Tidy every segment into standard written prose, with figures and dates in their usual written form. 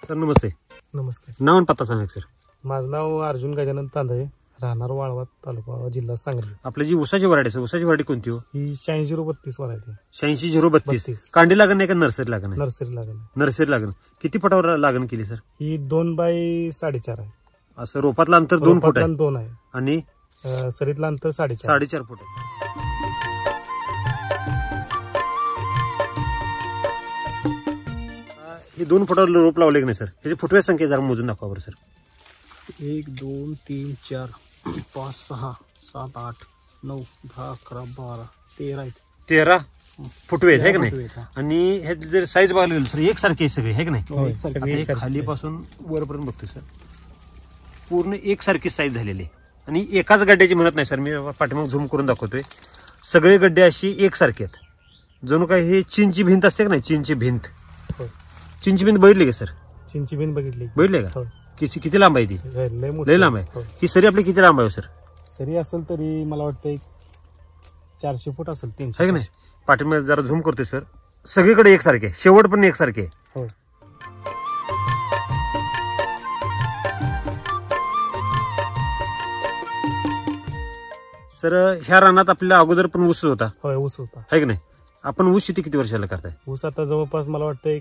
Sir नमस्ते. नमस्ते. नाव आणि पत्ता सांगा सर. माझं नाव अर्जुन गजानन तांदळे, राहणार वाळवा, तालुका वाळवा, जिल्हा सांगली. आपली जी ऊसाची व्हरायटी सर, ऊसाची व्हरायटी कोणती हो? ही 86-032 व्हरायटी. 86-032. कांडी लागण नाही का नर्सरी लागण आहे? नर्सरी लागण. नर्सरी लागण. किती फुटावर लागण केली सर? ही 2x4.5 आहे. असं रोपातलं अंतर 2 फूट आहे 2 आहे आणि सरीतलं अंतर 4.5 फूट आहे. हे 2 फुटावर रोप लावले की नाही सर? त्याची फुटव्या संख्या जरा मोजून दाखवा बरं सर. 1 2 3 4 5 6 7 8 9 10 11 12 13 13 फुटवे आहे का नाही? आणि हे जर साईज बघायला गेलं सर एकसारखे सगळे आहे का नाही? खालीपासून वरपर्यंत बघतो सर, पूर्ण एकसारखी साईज झालेली आहे. आणि एकाच गड्ड्याची म्हणत नाही सर, मी पाठीमाग झूम करून दाखवतोय. सगळे गड्डे अशी एकसारखे आहेत. जणू काय हे चीनची भिंत असते का नाही? चीनची भिंत. चीनची भिंत बघितली का सर? चीनची भिंत बघितली. बघितले का? किती लांब आहे ती? लय लांब आहे. ही सरी आपली किती लांब आहे सर? सरी असेल तरी मला वाटतं 400 फूट असेल. 300 आहे का नाही? पाठीमागे जरा झूम करतोय सर, सगळीकडे एकसारखे, शेवट पण एकसारखे. सर ह्या रानात आपल्याला अगोदर पण ऊस होता? होय, ऊस होता. आहे की नाही? आपण ऊस शेती किती वर्षाला करताय? ऊस आता जवळपास मला वाटतं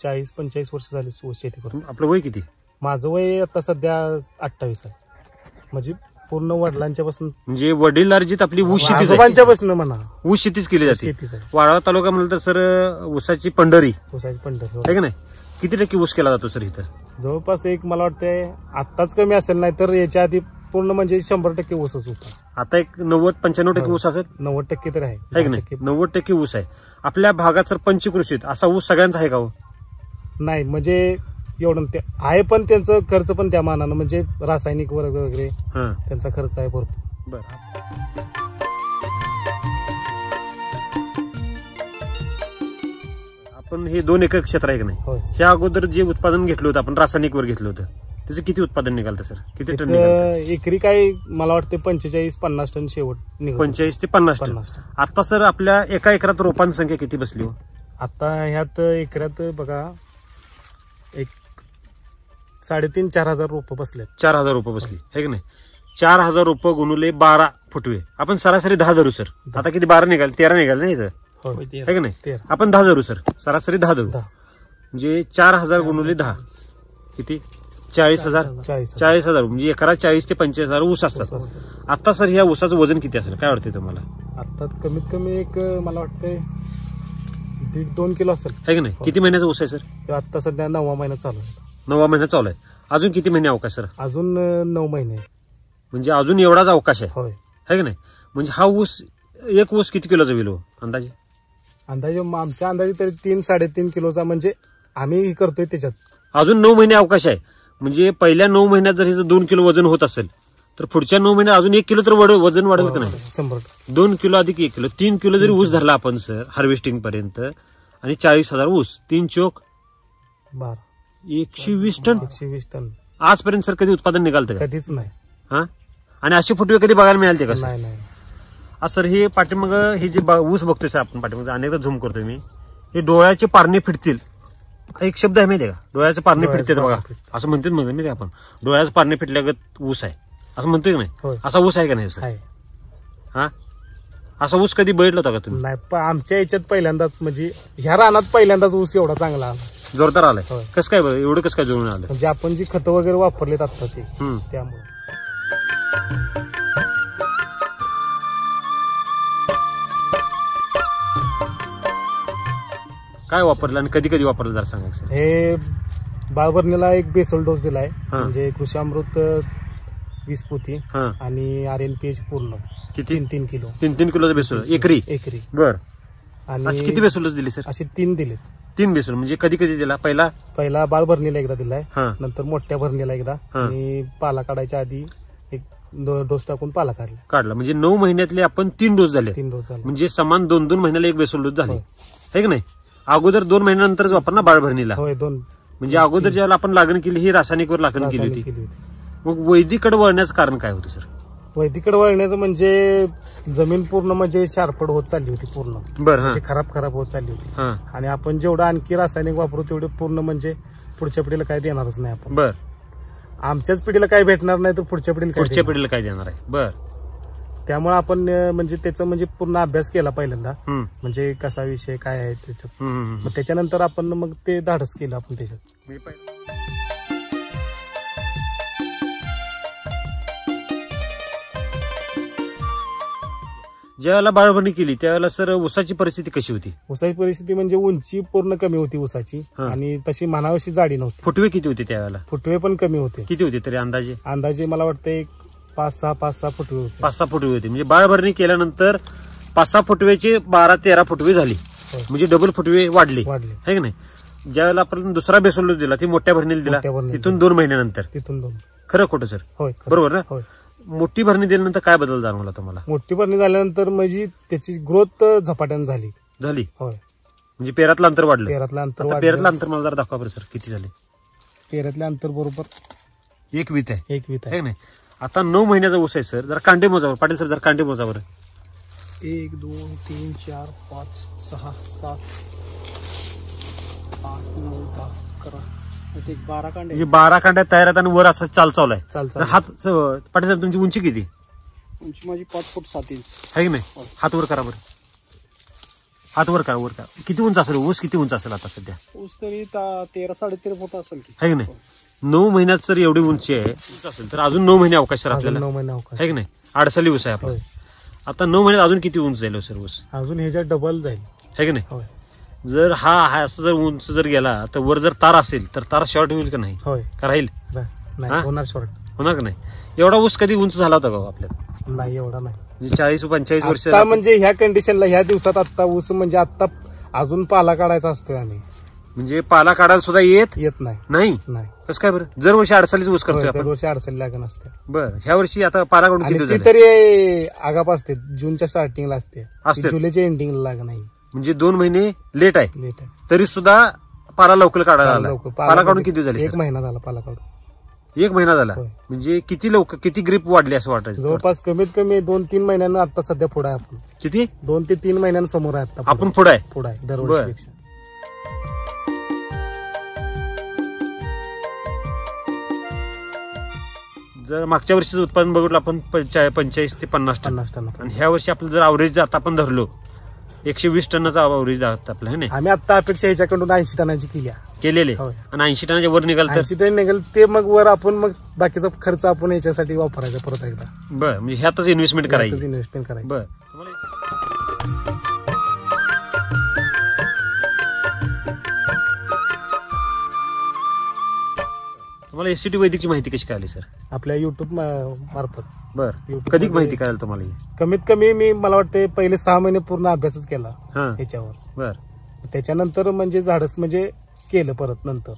40-45 वर्ष झाली ऊस शेती करून. आपलं वय किती? माझं वय आता सध्या 28 आहे. म्हणजे पूर्ण वडिलांच्या पासून, म्हणजे वडील अर्जित आपली ऊस शेती पासून म्हणा ऊस शेतीच केली जाते. शेतीच आहे. वाळवा तालुका म्हणलं तर सर ऊसाची पंढरी. ऊसाची पंढरी आहे की नाही? किती टक्के ऊस केला जातो सर इथं? जवळपास मला वाटतंय आत्ताच कमी असेल, नाही तर याच्या आधी पूर्ण म्हणजे 100% ऊसच होता. आता 90-95% ऊस असेल. 90% तर आहे की नाही? 90% ऊस आहे आपल्या भागात सर. पंचकृषीत असा ऊस सगळ्यांचा आहे का हो? नाही, म्हणजे एवढं ते आहे, पण त्यांचं खर्च पण त्या मानानं, म्हणजे रासायनिक वर्ग वगैरे त्यांचा खर्च आहे भरपूर. बरं, आपण हे 2 एकर क्षेत्र आहे की नाही? ह्या अगोदर जे उत्पादन घेतलं होतं आपण, रासायनिक वर घेतलं होतं, त्याचं किती उत्पादन निघालं सर? किती टन निघालं? एकरी काय मला वाटतं 45-50 टन शेवट. 45 ते 50 टन. आता सर आपल्या एका एकरात रोपांची संख्या किती बसली हो? आता ह्यात एकरात बघा 3,500-4,000 हजार रोप बसले. 4,000 रोपं बसली आहे की नाही? 4,000 रोपं गुणुले 12 फुटवे. आपण सरासरी 10 धरू सर. आता किती 12 निघाल? 13 निघाल नाही इथं? आहे की नाही? आपण 10 धरू सर, सरासरी 10 धरू. म्हणजे 4,000 गुणुले 10 किती? 40,000. 40,000 म्हणजे एकरा 40 ते 45,000 ऊस असतात. आता सर ह्या ऊसाचं वजन किती असेल काय वाटतंय तुम्हाला? आता कमीत कमी मला वाटतंय 1.5-2 किलो असेल. आहे की नाही? किती महिन्याचा ऊस आहे सर? आता सध्या 9वा महिना चालू आहे. 9वा महिना चालू आहे. अजून किती महिने अवकाश सर? अजून 9 महिने. म्हणजे अजून एवढाच अवकाश आहे. होय. है की नाही? म्हणजे हा ऊस, एक ऊस किती किलोचा होईल अंदाजे? आमच्या अंदाजे तरी 3-3.5 किलोचा, म्हणजे आम्ही करतोय त्याच्यात. अजून 9 महिने अवकाश आहे. म्हणजे पहिल्या 9 महिन्यात जर हिचं 2 किलो वजन होत असेल तर पुढच्या 9 महिन्यात अजून 1 किलो तर वजन वाढेल का नाही? 100%. 2 किलो अधिक 1 किलो, 3 किलो जरी ऊस धरला आपण सर हार्वेस्टिंग पर्यंत, आणि 40,000 ऊस, 3 चोक 12, 120 टन. 120 टन आजपर्यंत सर कधी उत्पादन निघालतं का? कधीच नाही. हा, आणि अशी फुटवे कधी बघायला मिळालते का? नाही. सर हे पाठीमाग हे जे ऊस बघतोय सर आपण, पाठीमाग अनेकदा झूम करतोय मी, हे डोळ्याचे पारणे फिटतील एक शब्द आहे माहिती आहे का? डोळ्याचे पारणे फिटतील बघा असं म्हणतात माहिती आपण. डोळ्याचे पारणे फिटल्यागत ऊस आहे असं म्हणतोय की नाही? असा ऊस आहे का नाही सर? हा, असा ऊस कधी बघितला होता का तुम्ही? नाही, आमच्या याच्यात पहिल्यांदाच, म्हणजे ह्या रानात पहिल्यांदाच ऊस एवढा चांगला आला, जोरदार आलाय. कसं काय एवढं कसं काय जुळून आलं? म्हणजे आपण जी खतं वगैरे वापरलेत आता ते, त्यामुळे. काय वापरलं आणि कधी कधी वापरलं जरा सांगा सर. हे बाळभरणीला एक बेसल डोस दिलाय, म्हणजे कृषी अमृत 20 पोती आणि RNPH पूर्ण किती? 3 किलो. 3 किलोचा बेसल एकरी? बर. आणि किती बेसोलच दिली सर? असे 3 दिले. 3 बेसल म्हणजे कधी कधी दिला? पहिला बाळ भरणीला एकदा दिलाय, नंतर मोठ्या भरणीला एकदा, आणि पाला काढायच्या आधी एक डोस टाकून पाला काढला. म्हणजे 9 महिन्यातले आपण 3 डोस झाले. 3 डोस झाले, म्हणजे समान 2-2 महिन्याला एक बेसल डोस झाले. आहे की नाही? अगोदर 2 महिन्यानंतरच वापर ना बाळ भरणीला? होय, 2. म्हणजे अगोदर ज्यावेळेला आपण लागण केली ही रासायनिक वर लागण केली होती. मग वैदिकडे वळण्याचं कारण काय होतं सर? वैदिकडे वळण्याचं म्हणजे जमीन पूर्ण म्हणजे शारपड होत चालली होती पूर्ण. बरं. म्हणजे खराब होत चालली होती, आणि आपण जेवढं आणखी रासायनिक वापरू तेवढे पूर्ण म्हणजे पुढच्या पिढीला काय देणारच नाही आपण. बर. आमच्याच पिढीला काय भेटणार नाही तर पुढच्या पिढीला काय देणार आहे. बर. त्यामुळे आपण म्हणजे त्याचा म्हणजे पूर्ण अभ्यास केला पहिल्यांदा, म्हणजे कसा विषय काय आहे त्याच्यात, मग त्याच्यानंतर आपण मग ते धाडस केलं आपण त्याच्यात. ज्यावेळेला बाळभरणी केली त्यावेळेला सर ऊसाची परिस्थिती कशी होती? ऊसाची परिस्थिती म्हणजे उंची पूर्ण कमी होती ऊसाची, आणि तशी म्हणावीशी जाडी नव्हती. फुटवे किती होते त्यावेळेला? फुटवे पण कमी होते. किती होते तरी अंदाजे? अंदाजे मला वाटतं एक 5-6 फुटवे होते. 5-6 फुटवे होते. म्हणजे बाळभरणी केल्यानंतर 5-6 फुटवेचे 12-13 फुटवे झाली, म्हणजे डबल फुटवे वाढले है की नाही? ज्यावेळेला आपण दुसरा बेसोल दिला ती मोठ्या भरणीला दिला, तिथून 2 महिन्यानंतर. खरं खोटं सर? बरोबर ना? मोठी भरणी दिल्यानंतर काय बदल जाणवला तुम्हाला? मोठी भरणी झाल्यानंतर म्हणजे त्याची ग्रोथ झपाट्याने झाली. होय. म्हणजे पेरातलं अंतर वाढलं. पेरातलं अंतर मला जरा दाखवा बरं सर, किती झाले? पेरातलं अंतर बरोबर 1 वीत आहे. 1 वीत आहे. नाही आता 9 महिन्याचा ऊस आहे सर. जरा कांडे मोजावर पाटील सर, जरा कांडे मोजावर. 1 2 3 4 5 6 7 8 9 10 11 12 कांडे. म्हणजे 12 कांड्या तयार आहेत आणि वर असं चालू आहे. हात पाटील साहेब तुमची उंची किती? उंची माझी 5 फूट 7 इंच आहे की नाही? हात वर करा बरं, हात वर करा, वर करा. किती उंच असेल ऊस? किती उंच असेल आता सध्या? ऊस तरी 13-13.5 फूट असेल की, आहे की नाही? 9 महिन्यात जर एवढी उंची आहे असेल तर अजून 9 महिने अवकाश आपल्याला, 9 महिने अवकाश आहे की नाही? 8 ऊस आहे आपला. आता 9 महिन्यात अजून किती उंच जाईल सर ऊस? अजून ह्याच्यात डबल जाईल, आहे की नाही? जर हा असं जर उंच जर गेला तर वर जर तार असेल तर तार शॉर्ट होईल का नाही? का राहील? होणार शॉर्ट. होणार का नाही? एवढा ऊस कधी उंच झाला होता का आपल्याला? नाही, एवढा नाही. म्हणजे 40-45 वर्ष म्हणजे ह्या कंडिशनला ह्या दिवसात आता ऊस म्हणजे आता अजून पाला काढायचा असतोय आम्ही, म्हणजे पाला काढायला सुद्धा येत नाही. कसं काय बरं? दरवर्षी 48 ऊस करतोय आपण. दरवर्षी 48 लागण असते. बरं, ह्या वर्षी आता पाला काढून किती झाले? तरी आगाप असते, जूनच्या स्टार्टिंगला असते, जुलैच्या एंडिंगला लागण नाही. म्हणजे 2 महिने लेट आहे तरी सुद्धा पाला लवकर काढायला आला. पाला काढून किती झाले? 1 महिना झाला पाला काढून. 1 महिना झाला. म्हणजे किती ग्रीप वाढली असं वाटायचं? जवळपास कमीत कमी 2-3 महिन्यांना आता सध्या पुढे आहे आपण. किती? 2 ते 3 महिन्यांसमोर आहे आता आपण. पुढे आहे दरवर्षीपेक्षा. जर मागच्या वर्षीचं उत्पादन बघितलं आपण 45 ते 50 टन, आणि ह्या वर्षी आपलं जर अवरेज आता आपण धरलो 120 टनाचा अवरेज आपला, है. आम्ही आता अपेक्षा ह्याच्याकडून 80 टनाची केलेले, आणि 80 टनाच्या वर निघाल तर 80 टन निघाल ते मग वर आपण मग बाकीचा खर्च आपण याच्यासाठी वापरायचा परत एकदा. बरं, म्हणजे ह्यातच इन्व्हेस्टमेंट करायची. बरं. तुम्हाला एससीटी वैदिकची माहिती कशी कळाली सर? आपल्या युट्यूब मार्फत. बरं, कधी माहिती कळाली तुम्हाला? कमीत कमी मला वाटतं पहिले 6 महिने पूर्ण अभ्यासच केला ह्याच्यावर. बरं. त्याच्यानंतर म्हणजे झाडच म्हणजे केलं परत नंतर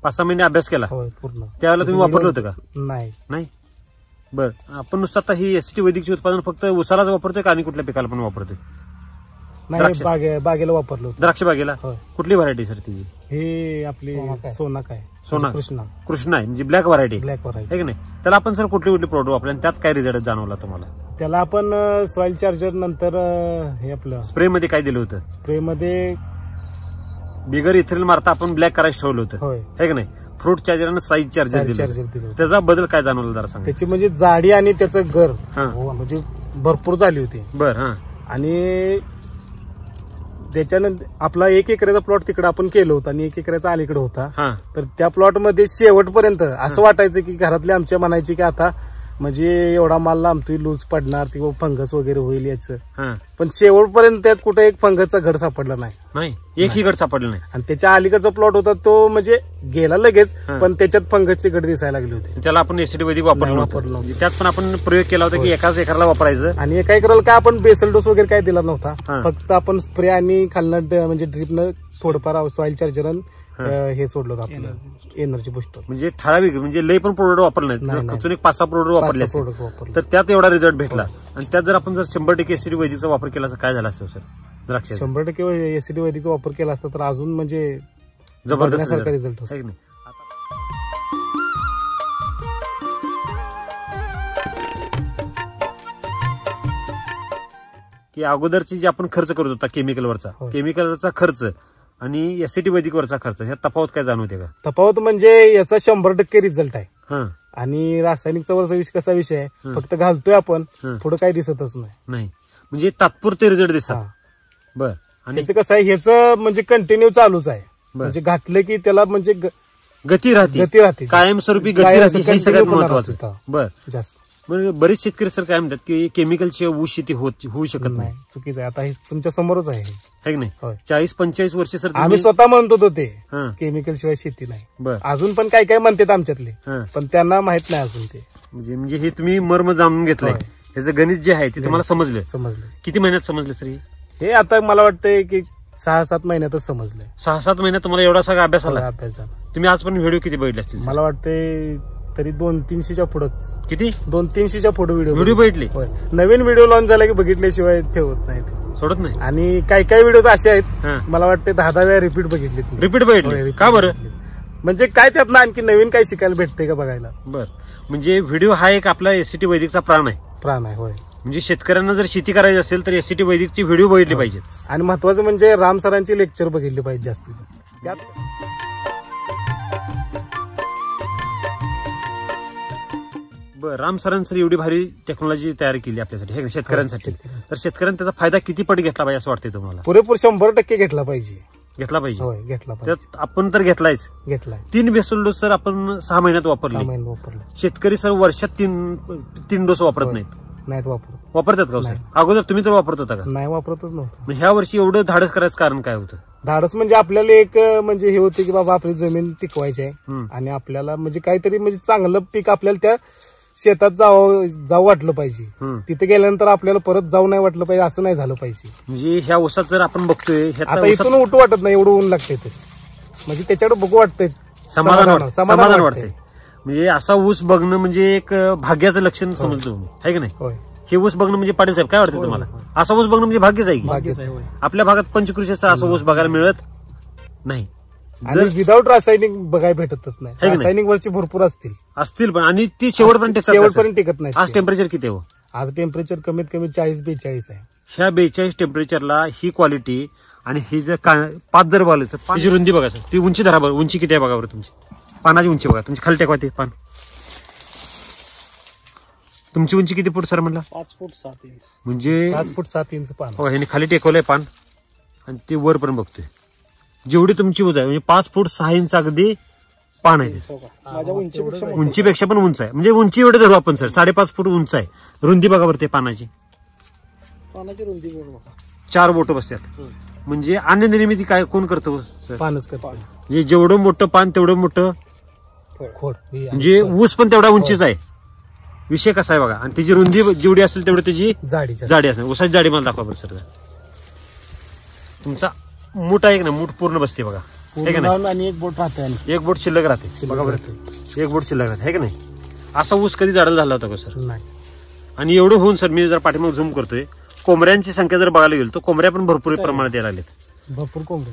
5-6 महिने अभ्यास केला पूर्ण. त्यावेळेला तुम्ही वापरलं होतं का? नाही. बरं, आपण नुसतं आता ही एससीटी वैदिकची उत्पादन फक्त उसालाच वापरतोय का आणि कुठल्या पिकाला पण वापरतोय? नाही, बागेला वापरलो. द्राक्ष बागेला? कुठली व्हरायटी सर ती? हे आपली सोना कृष्णा आहे, म्हणजे ब्लॅक व्हरायटी आहे की नाही? त्याला आपण सर कुठली प्रोडक्ट वापरले आणि त्यात काय रिझल्ट जाणवला तुम्हाला? त्याला आपण सॉइल चार्जर नंतर हे आपलं स्प्रे मध्ये काय दिलं होतं? स्प्रे मध्ये बिगर इथेरिल मारता आपण ब्लॅक करायचं ठेवलं होतं, आहे की नाही? फ्रूट चार्जर आणि साईज चार्जर दिलं. त्याचा बदल काय जाणवला जरा सांगा. त्याची म्हणजे जाडी आणि त्याचं गर म्हणजे भरपूर झाली होती. बरं. आणि त्याच्यानंतर आपला 1 एकराचा प्लॉट तिकडे आपण केलं होतं आणि 1 एकराचा अलीकडे होता. तर त्या प्लॉट मध्ये शेवटपर्यंत असं वाटायचं की घरातले आमच्या म्हणायचे की आता म्हणजे एवढा माल लांबतोय, लूज पडणार किंवा फंगस वगैरे होईल याचं. पण शेवटपर्यंत त्यात कुठे एक फंगसचा घड सापडला नाही. एकही घड सापडला नाही. आणि त्याच्या अलीकडचा प्लॉट होता तो म्हणजे गेला लगेच, पण त्याच्यात फंगसचे घड दिसायला लागले होते. त्याला आपण एसिड वैदिक वापरलं. त्यात पण आपण प्रयोग केला होता की एकाच एकराला वापरायचं, आणि एका एकराला काय आपण बेसल डोस वगैरे काय दिला नव्हता. फक्त आपण स्प्रे आणि खालनं म्हणजे ड्रिपनं थोडंफार सॉइल चार्जर हे सोडलं होतं आपलं एनर्जी बुस्टर. म्हणजे ठराविक म्हणजे लय पण प्रोडक्ट वापरले नाही, खचून 5-6 प्रोडक्ट वापरले तर त्यात एवढा रिझल्ट भेटला. आणि त्यात जर आपण जर 100% एसिड वैदिकचा वापर केला तर काय झाला असतं सर? द्राक्ष 100% एसिड वैदिकचा वापर केला असता तर अजून म्हणजे जबरदस्त रिझल्ट होता. की अगोदरची जी आपण खर्च करत होता केमिकलवरचा खर्च आणि एससीटी वैदिक वरचा खर्च, ह्या तफावत काय जाणवते का? तफावत म्हणजे याचा 100% रिझल्ट आहे. हा. आणि रासायनिकचा वरचा कसा विषय आहे, फक्त घालतोय आपण, पुढे काही दिसतच नाही. म्हणजे तात्पुरते रिझल्ट दिसतात. बर. आणि त्याचं कसं आहे, ह्याचं म्हणजे कंटिन्यू चालूच आहे. म्हणजे घातलं की त्याला म्हणजे गती राहते, कायमस्वरूपी गती राहते, हे सगळ्यात महत्वाचं. बर. जास्त म्हणजे बरेच शेतकरी सर काय म्हणतात की केमिकलशिवाय ऊस शेती होऊ शकत नाही. चुकीचं आहे. आता हे तुमच्या समोरच आहे की नाही. 40-45 वर्ष सर आम्ही स्वतः म्हणतो तो ते केमिकल शिवाय शेती नाही. अजून पण काय काय म्हणतात आमच्यातले, पण त्यांना माहित नाही अजून ते. म्हणजे हे तुम्ही मर्म जाणून घेतलंय, ह्याचं गणित जे आहे ते तुम्हाला समजलं. किती महिन्यात समजलं सर हे? आता मला वाटतंय की 6-7 महिन्यातच समजलंय. 6-7 महिन्यात तुम्हाला एवढा सगळा अभ्यास झाला? अभ्यास झाला. तुम्ही आज पण व्हिडिओ किती बघितले असतील? मला वाटतंय तरी 200-300च्या पुढेच. किती? 200-300च्या पुढे व्हिडिओ बघितले. नवीन व्हिडिओ लॉन्च झाला की बघितल्याशिवाय ठेवत नाही, सोडत नाही. आणि काही काही व्हिडिओ असे आहेत मला वाटते 10 वेळा रिपीट बघितले. का बरं? म्हणजे काय त्यातनं आणखी नवीन काही शिकायला भेटते का बघायला. बर. म्हणजे व्हिडिओ हा एक आपला एससीटी वैदिकचा प्राण आहे. होय. म्हणजे शेतकऱ्यांना जर शेती करायची असेल तर एससीटी वैदिकची व्हिडिओ बघितली पाहिजेत. आणि महत्वाचं म्हणजे राम सरांची लेक्चर बघितली पाहिजे जास्तीत जास्त. राम सरांनी एवढी भारी टेक्नॉलॉजी तयार केली आपल्यासाठी, शेतकऱ्यांसाठी. तर शेतकऱ्यांनी त्याचा फायदा किती पट घेतला पाहिजे असं वाटतंय तुम्हाला? पुरेपूर 100% घेतला पाहिजे. त्यात आपण तर घेतलाय. 3 बेसल डोस सर आपण 6 महिन्यात वापरले. शेतकरी सर वर्षात 3 डोस वापरत नाहीत. वापरतात का सर? अगोदर तुम्ही तर वापरत होता का? नाही, वापरतच नव्हतं. ह्या वर्षी एवढं धाडस करायचं कारण काय होतं? धाडस म्हणजे आपल्याला एक म्हणजे हे होते की बाबा आपली जमीन टिकवायची आहे आणि आपल्याला म्हणजे काहीतरी म्हणजे चांगलं पीक आपल्याला त्या शेतात जाऊ वाटलं पाहिजे. तिथे गेल्यानंतर आपल्याला परत जाऊ नाही वाटलं पाहिजे, असं नाही झालं पाहिजे. म्हणजे ह्या ऊसात जर आपण बघतोय आता इथून उठू वाटत नाही, एवढं ऊन लागतंय तर म्हणजे त्याच्याकडे बघू वाटतंय, समाधान वाटतंय. म्हणजे असा ऊस बघणं म्हणजे एक भाग्याचं लक्षण समजतो तुम्ही, आहे की नाही? हे ऊस बघणं म्हणजे पाटील साहेब काय वाटतं तुम्हाला? असा ऊस बघणं म्हणजे भाग्यच आहे. आपल्या भागात पंचकृषीचा असा ऊस बघायला मिळत नाही. आणि विदाऊट रासायनिक बघायला भेटतच नाही. रासायनिक वरची भरपूर असतील पण, आणि ती शेवटपर्यंत टिकत नाही. आज टेम्परेचर किती आहे? आज टेम्परेचर कमीत कमी 40-42 आहे. ह्या 42 टेम्परेचरला ही क्वालिटी आणि ही जर पात जर बघायचं, पानाची रुंदी बघा सर, ती उंची धरा बघा, उंची किती आहे बघा बरं तुमची, पानाची उंची बघा तुमची, खाली टेकवा ते पान. तुमची उंची किती फूट सर म्हणला? 5 फूट 7 इंच. म्हणजे 5 फूट 7 इंच पान. हो, ह्याने खाली टेकवलंय पान आणि ते वरपर्यंत बघतोय. जेवढी तुमची उंच आहे म्हणजे 5 फूट 6 इंच अगदी पान आहे. उंचीपेक्षा पण उंच आहे. म्हणजे उंची एवढे धरू आपण सर, 5.5 फूट उंच आहे. रुंदी बघा बरं ते पानाची रुंदी 4 बोट बसतात. म्हणजे अन्य निर्मिती काय कोण करतो सर? पानच करतो. म्हणजे जेवढं मोठं पान तेवढं मोठं खोड, म्हणजे ऊस पण तेवढा उंचीच आहे. विषय कसा आहे बघा. आणि त्याची रुंदी जेवढी असेल तेवढी त्याची जाडी असेल. ऊसाची जाडी मला दाखवा बरं सर. तुमचा मूठ आहे ना, मूठ पूर्ण बसते बघा, आणि एक बोट राहते, एक बोट शिल्लक राहते बघा बरं, एक बोट शिल्लक राहते, है की नाही? असा ऊस कधी झाडाला झाला होता का सर? नाही. आणि एवढं होऊन सर मी जर पाठीमाग झूम करतोय, कोंबड्यांची संख्या जर बघायला गेलो तर कोंबड्या पण भरपूर प्रमाणात यायला लागलेत. भरपूर कोंबडी,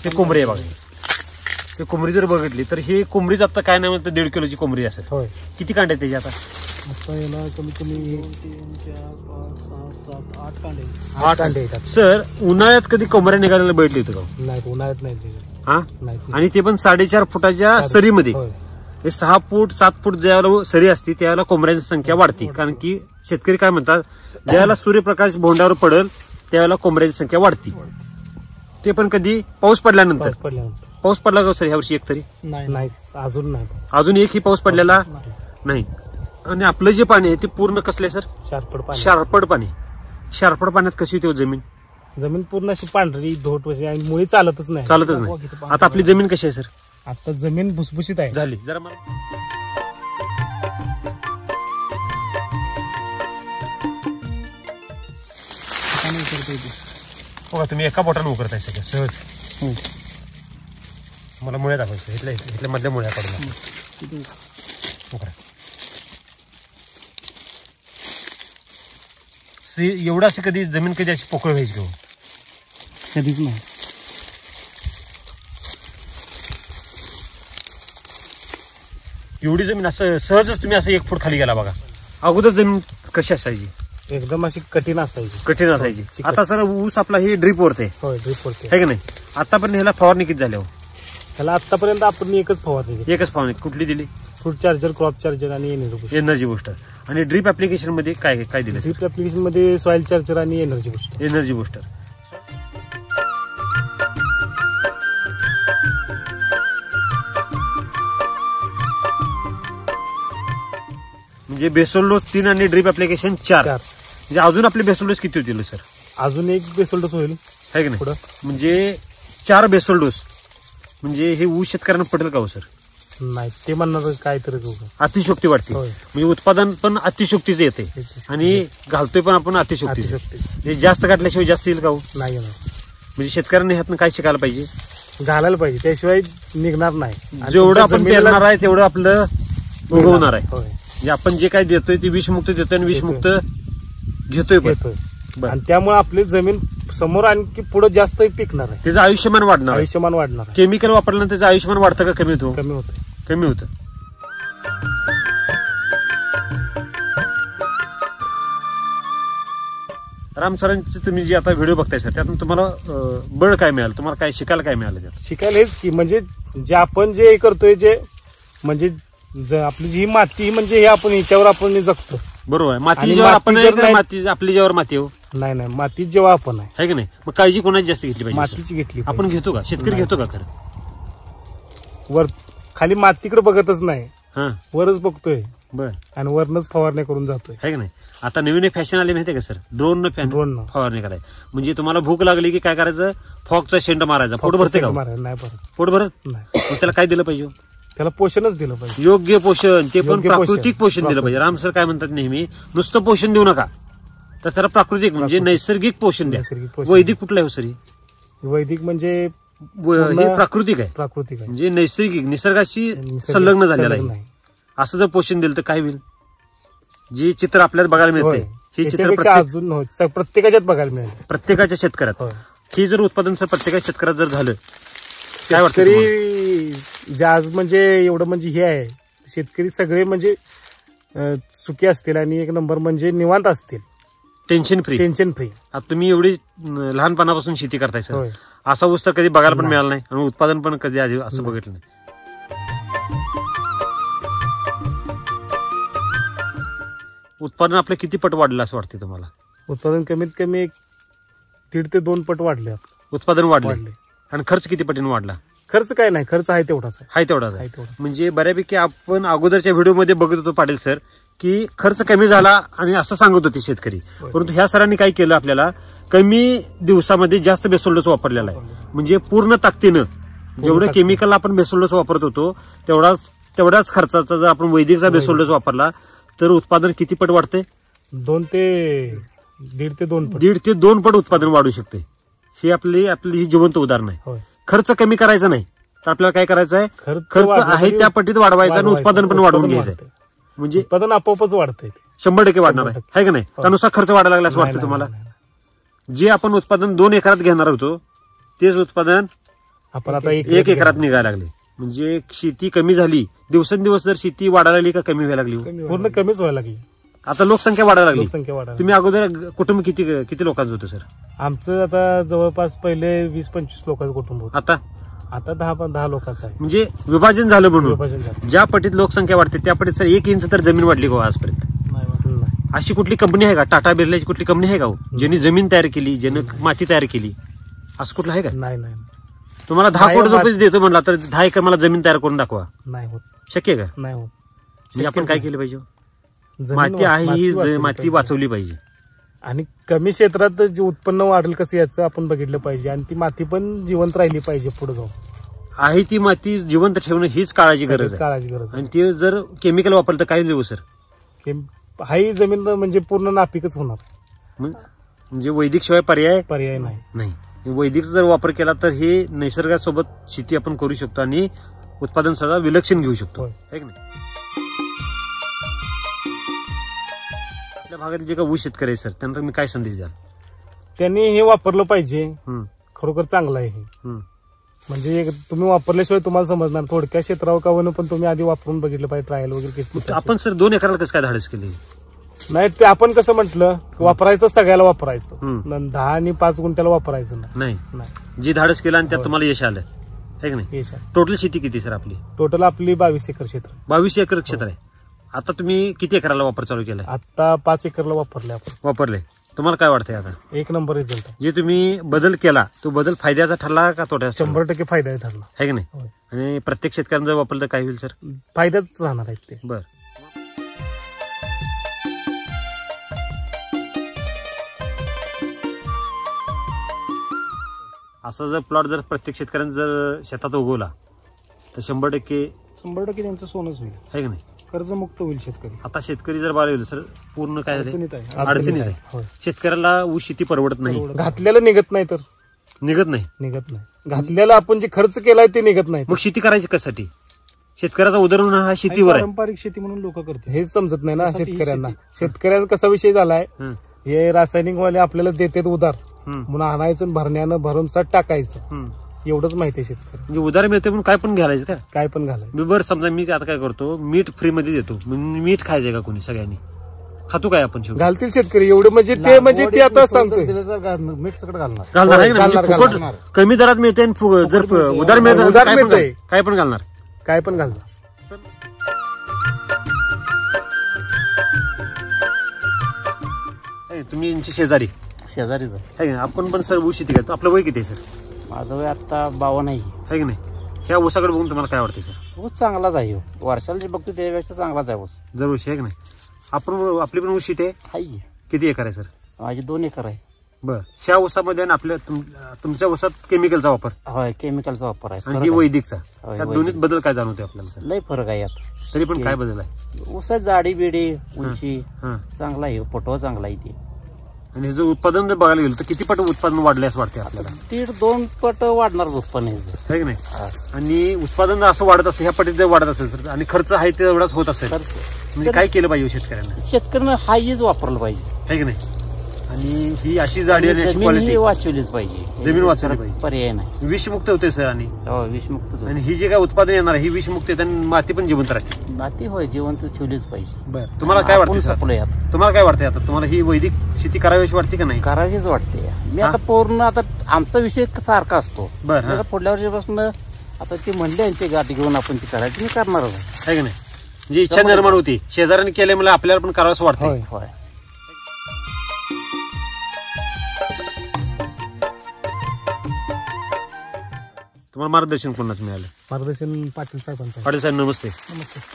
ते कोंबडी आहे बघा. ते कोंबडी जर बघितली तर ही कोंबडीच आता काय नाही म्हणतं 1.5 किलोची कोंबडी असेल. किती कांडे त्याची आता? कमीत कमी 8 कांडे येतात. सर उन्हाळ्यात कधी कोंबड्या निघालेला बैठली होती का? नाही, उन्हाळ्यात नाही. हा, आणि ते पण 4.5 फुटाच्या सरीमध्ये. 6 फूट 7 फूट ज्यावेळेला सरी असते त्यावेळेला कोंबड्यांची संख्या वाढते. कारण की शेतकरी काय म्हणतात, ज्यावेळेला सूर्यप्रकाश भोंड्यावर पडेल त्यावेळेला कोंबड्यांची संख्या वाढते. ते पण कधी पाऊस पडल्यानंतर. पाऊस पडला का सर ह्या वर्षी एक तरी? नाही, अजून नाही. अजून एकही पाऊस पडलेला नाही. आणि आपलं जे पाणी आहे ते पूर्ण कसले सर? शारपड पाणी. शारपड पाण्यात कशी होती जमीन पूर्ण अशी पांढरी धोट आणि मुळी चालतच नाही. आता आपली जमीन कशी आहे सर? आता जमीन भुसभुशीत आहे. झाली जरा मला बघा, तुम्ही एका बोटाने उकरताय सगळं सहज. मला मुळे दाखवायचं, इथल्या मधल्या मुळ्या काढून उकरा. एवढं असं कधी जमीन कधी अशी पोकळ व्हायची घेऊन कधीच नाही. एवढी जमीन असं सहजच तुम्ही असं 1 फूट खाली गेला बघा. अगोदर जमीन कशी असायची? एकदम अशी कठीण असायची. आता सर ऊस आपला हे ड्रीप वरते, ड्रीप वरते, है की नाही? आतापर्यंत ह्याला फवारणी किती झाल्या हो? त्याला आतापर्यंत आपण एकच फवारणी एकच फवारणी कुठली दिली? फ्रूट चार्जर, क्रॉप चार्जर आणि एनर्जी बुस्टर. आणि ड्रीप ऍप्लिकेशन मध्ये काय काय दिलं? ड्रीप ऍप्लिकेशन मध्ये सॉइल चार्जर आणि एनर्जी बुस्टर. Energy booster. म्हणजे बेसोल डोस 3 आणि ड्रीप ऍप्लिकेशन 4. म्हणजे अजून आपले बेसोल डोस किती होतील सर? अजून एक बेसोल डोस होईल आहे की नाही? म्हणजे 4 बेसोल डोस. म्हणजे हे ऊस शेतकऱ्यांना पटेल का हो सर? नाही, ते म्हणणार काहीतरीच अतिशोक्ती वाटते. म्हणजे उत्पादन पण अतिशोक्तीचं येते आणि घालतोय पण आपण अतिशोक्तीचं. म्हणजे जास्त काढल्याशिवाय जास्त येईल का हो? नाही. म्हणजे शेतकऱ्यांनी ह्यातनं काय शिकायला पाहिजे? घालायला पाहिजे, त्याशिवाय निघणार नाही. जेवढं आपण पेरणार आहे तेवढं आपलं उगवणार आहे. म्हणजे आपण जे काय देतोय ते विषमुक्त देतोय आणि विषमुक्त घेतोय. आणि त्यामुळे आपली जमीन समोर आणखी पुढे जास्त पिकणार आहे. त्याचं आयुष्यमान वाढणार. केमिकल वापरल्यानं त्याचं आयुष्यमान वाढतं का कमी होतं? कमी होतं. राम सरांचे तुम्ही जे आता व्हिडिओ बघताय सर, त्यातून तुम्हाला बळ काय मिळालं? तुम्हाला काय शिकायला काय मिळालं? शिकायला हेच की म्हणजे जे आपण जे करतोय, जे म्हणजे आपली जी माती, म्हणजे हे आपण याच्यावर आपण जगतो. बरोबर आहे. माती जेव्हा आपण माती आपली जेव्हा माती हो नाही माती जेव्हा आपण आहे की नाही, मग काळजी कोणाची जास्त घेतली पाहिजे? मातीची घेतली. आपण घेतो का? शेतकरी घेतो का खरं? वर खाली मातीकडे बघतच नाही, वरच बघतोय. आणि वरनच फवारणी करून जातोय. आहे की नाही? आता नवीन फॅशन आली माहितीये का सर? ड्रोन फवारणी करायची. म्हणजे तुम्हाला भूक लागली की काय करायचं? फॉगचा शेंड मारायचा. पोट भरते का? नाही भरत. पोट भरत नाही. त्याला काय दिलं पाहिजे? त्याला पोषणच दिलं पाहिजे, योग्य पोषण. ते पण प्राकृतिक पोषण दिलं पाहिजे. राम सर काय म्हणतात नेहमी, नुसतं पोषण देऊ नका, तर त्याला प्राकृतिक म्हणजे नैसर्गिक पोषण द्या. वैदिक कुठलं आहे सर? वैदिक म्हणजे हे प्राकृतिक आहे. म्हणजे नैसर्गिक, निसर्गाशी संलग्न झालेलं आहे. असं जर पोषण दिलं तर काय होईल? जे चित्र आपल्याला बघायला मिळते हे चित्र अजून प्रत्येकाच्यात बघायला मिळेल. प्रत्येकाच्या शेतकऱ्यात हे जर उत्पादन प्रत्येकाच्या शेतकऱ्यात जर झालं, काय वाटतं? जे आज म्हणजे एवढं म्हणजे हे आहे, शेतकरी सगळे म्हणजे सुखी असतील आणि एक नंबर म्हणजे निवांत असतील. Tension free. आता तुम्ही एवढी लहानपणापासून शेती करताय सर, असा ऊस तर कधी बघायला पण मिळाला नाही आणि उत्पादन पण कधी असं बघितलं नाही. उत्पादन आपलं किती पट वाढलं असं वाटतं तुम्हाला? उत्पादन कमीत कमी 1.5 ते 2 पट वाढले. उत्पादन वाढले. आणि खर्च किती पटीने वाढला? खर्च काय नाही, खर्च आहे तेवढाच आहे. म्हणजे बऱ्यापैकी आपण अगोदरच्या व्हिडिओमध्ये बघत होतो पाटील सर की खर्च कमी झाला आणि असं सांगत होते शेतकरी. परंतु ह्या सरांनी काय केलं, आपल्याला कमी दिवसामध्ये जास्त बेसोल डोस वापरलेला आहे. म्हणजे पूर्ण ताकदीनं जेवढं केमिकल आपण बेसोल डोस वापरत होतो तेवढाच खर्चाचा जर आपण वैदिकचा बेसोल डोस वापरला तर उत्पादन किती पट वाढते? 1.5 ते 2 पट. 1.5 ते 2 पट उत्पादन वाढू शकते. हे आपली ही जिवंत उदाहरण आहे. खर्च कमी करायचा नाही तर आपल्याला काय करायचं आहे? खर्च आहे त्या पटीत वाढवायचा आणि उत्पादन पण वाढवून घ्यायचं. म्हणजे उत्पादन आपोआपच वाढतंय, 100% वाढणार आहे का नाही? त्यानुसार खर्च वाढायला लागला असं वाटतं तुम्हाला? जे आपण उत्पादन 2 एकरात घेणार होतो तेच उत्पादन आपण आता 1 एकरात निघायला लागले. म्हणजे शेती कमी झाली. दिवसेंदिवस जर शेती वाढायला लागली का कमी व्हायला लागली? पूर्ण कमीच व्हायला लागली. आता लोकसंख्या वाढायला लागली. तुम्ही अगोदर कुटुंब किती लोकांचं होतं सर? आमचं आता जवळपास पहिले 20-25 लोकांचं कुटुंब होतं. आता 10 लोकांचं आहे. म्हणजे विभाजन झालं म्हणून ज्या पटीत लोकसंख्या वाढते त्या पटीत सर 1 इंच तर जमीन वाढली का आजपर्यंत? अशी कुठली कंपनी आहे का? टाटा बिर्लाची कुठली कंपनी आहे का ज्यांनी जमीन तयार केली, ज्याने माती तयार केली? असं कुठलं आहे का? नाही. तुम्हाला 10 कोटी रुपये देतो म्हणला तर 10 एकर मला जमीन तयार करून दाखवा. नाही होत. शक्य का? नाही होत. म्हणजे आपण काय केलं पाहिजे? माती आहे ही माती वाचवली पाहिजे. आणि कमी क्षेत्रात जे उत्पन्न वाढेल कसं याचं आपण बघितलं पाहिजे. आणि ती माती पण जिवंत राहिली पाहिजे पुढे जाऊन. आहे ती माती जिवंत ठेवणं हीच काळाची गरज आहे. आणि ते जर केमिकल वापरलं तर काय देऊ सर? हाही जमीन म्हणजे पूर्ण नापीकच होणार. म्हणजे वैदिक शिवाय पर्याय नाही. वैदिकचा जर वापर केला तर हे नैसर्गासोबत शेती आपण करू शकतो आणि उत्पादन सुद्धा विलक्षण घेऊ शकतो. आहे की नाही? आपल्या भागातील जे काही ऊस शेतकरी आहे सर त्यांना तुम्ही काय संदेश द्याल? त्यांनी हे वापरलं पाहिजे. खरोखर चांगलं आहे हे. म्हणजे तुम्ही वापरल्याशिवाय तुम्हाला समजणार. थोडक्या क्षेत्रावर का होणं पण तुम्ही आधी वापरून बघितलं पाहिजे, ट्रायल वगैरे. आपण सर 2 एकराला कसं काय धाडस केली? नाही ते आपण कसं म्हटलं वापरायचं सगळ्याला वापरायचं, हम्म. 10 आणि 5 गुंठ्याला वापरायचं नाही नाही. जी धाडस केलं आणि त्यात तुम्हाला यश आलं आहे की नाही. टोटल शेती किती सर आपली? टोटल आपली 22 एकर क्षेत्र. 22 एकर क्षेत्र आहे. आता तुम्ही किती एकराला वापर चालू केलाय? आता 5 एकरला वापरले आपण. वापरले. तुम्हाला काय वाटतंय आता? एक नंबर रिझल्ट. जे तुम्ही बदल केला तो बदल फायद्याचा ठरला का तोट्याचा? 100% फायदा ठरला आहे की नाही. आणि प्रत्येक शेतकऱ्यांना जर वापरलं तर काय होईल सर? फायद्याच राहणार आहेत ते. बर. असं जर प्लॉट जर प्रत्येक शेतकऱ्यांनी जर शेतात उगवला तर 100% त्यांचं सोनच होईल. आहे की नाही. कर्जमुक्त होईल शेतकरी. आता शेतकरी जर बारा येईल सर पूर्ण काय अडचणीत अडचणीत आहे. शेतकऱ्याला ऊस शेती परवडत नाही. घातलेलं निघत नाही तर निघत नाही. घातलेला आपण जे खर्च केलाय ते निघत नाही. मग शेती करायची कशासाठी? शेतकऱ्याचा उदरनिर्वाह हा शेतीवर आहे. पारंपरिक शेती म्हणून लोक करतात. हेच समजत नाही ना शेतकऱ्यांना. शेतकऱ्यांना कसा विषय झालाय, हे रासायनिक वाले आपल्याला देतात उधार म्हणून आणायचं, भरण्यानं भरून साठ टाकायचं, एवढंच माहिती आहे शेतकरी. म्हणजे उधार मिळते म्हणून काय पण घालायचं का? काय पण घालायचं. बरं समजा मी आता काय करतो, मीठ फ्री मध्ये देतो, मीठ खायचंय का कोणी? सगळ्यांनी खातो काय आपण? घालतील शेतकरी एवढं. म्हणजे ते आता सांगतोय मीठ सगळं घालणार. कमी दरात मिळते जर उधार मिळते काय पण घालणार. काय पण घालणार. तुम्ही यांची शेजारीच आहे. आपण पण सर ऊस शेती करतो. आपलं वय किती आहे सर? माझं वय आता 52 आहे की नाही. ह्या ऊसाकडे बघून तुम्हाला काय वाटतं सर? ऊस चांगलाच आहे. वर्षाला जे बघतो त्यापेक्षा चांगलाच आहे ऊस. दरवर्षी आहे की नाही. आपण आपली पण ऊस शेती आहे. किती एकर आहे सर? माझी 2 एकर आहे. बर. ह्या ऊसामध्ये आपल्या तुमच्या ऊसात केमिकलचा वापर? होय, केमिकलचा वापर आहे. आणि ही वैदिकचा. त्या दोन्हीत बदल काय जाणवते आपल्याला? लय फरक आहे यात. तरी पण काय बदल आहे? ऊसात जाडी बिडी उंची चांगला आहे. फुटवा चांगला आहे ते. आणि हे जर उत्पादन जर बघायला गेलं तर किती पट उत्पादन वाढले असं वाटते आपल्याला? 1.5-2 पट वाढणार उत्पन्न आहे की नाही. आणि उत्पादन जर असं वाढत असेल, ह्या पटीत जर वाढत असेल तर, आणि खर्च आहे ते एवढाच होत असेल, म्हणजे काय केलं पाहिजे शेतकऱ्यांना? शेतकऱ्यांना हाच वापरलं पाहिजे. आहे की नाही. आणि ही अशी जाडी आणि जमीन वाचवलीच पाहिजे. जमीन वाचवली पाहिजे. पर्याय नाही. विषमुक्त होते सर. आणि विषमुक्त. आणि ही जे काय उत्पादन येणार आहे ही विषमुक्त आहे. आणि माती पण जिवंत राहते. माती होय जिवंत ठेवलीच पाहिजे. बरं. तुम्हाला काय वाटतं? तुम्हाला काय वाटतंय आता? तुम्हाला ही वैदिक शेती करावीशी वाटते का नाही? करावीच वाटते. मी आता पूर्ण आता आमचा विषय सारखा असतो. बरं. पुढल्या वर्षीपासून आता ते म्हणले यांची गाठी घेऊन आपण ती करायची. मी करणारच आहे की नाही. जी इच्छा निर्माण होती शेजाऱ्यांनी केले मला आपल्याला पण करावंसं वाटतं. होय. तुम्हाला मार्गदर्शन कोणाच मिळालं? मार्गदर्शन पाटील साहेबांचं. पाटील साहेब नमस्ते.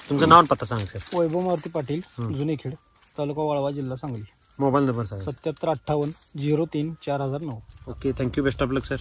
तुमचं नाव पत्ता सांगा सर. वैभव मारुती पाटील, जुनेखेड, तालुका वाळवा, जिल्हा सांगली. मोबाईल नंबर सांगा. 7758 03 4009. Okay. Thank you. Best of luck sir.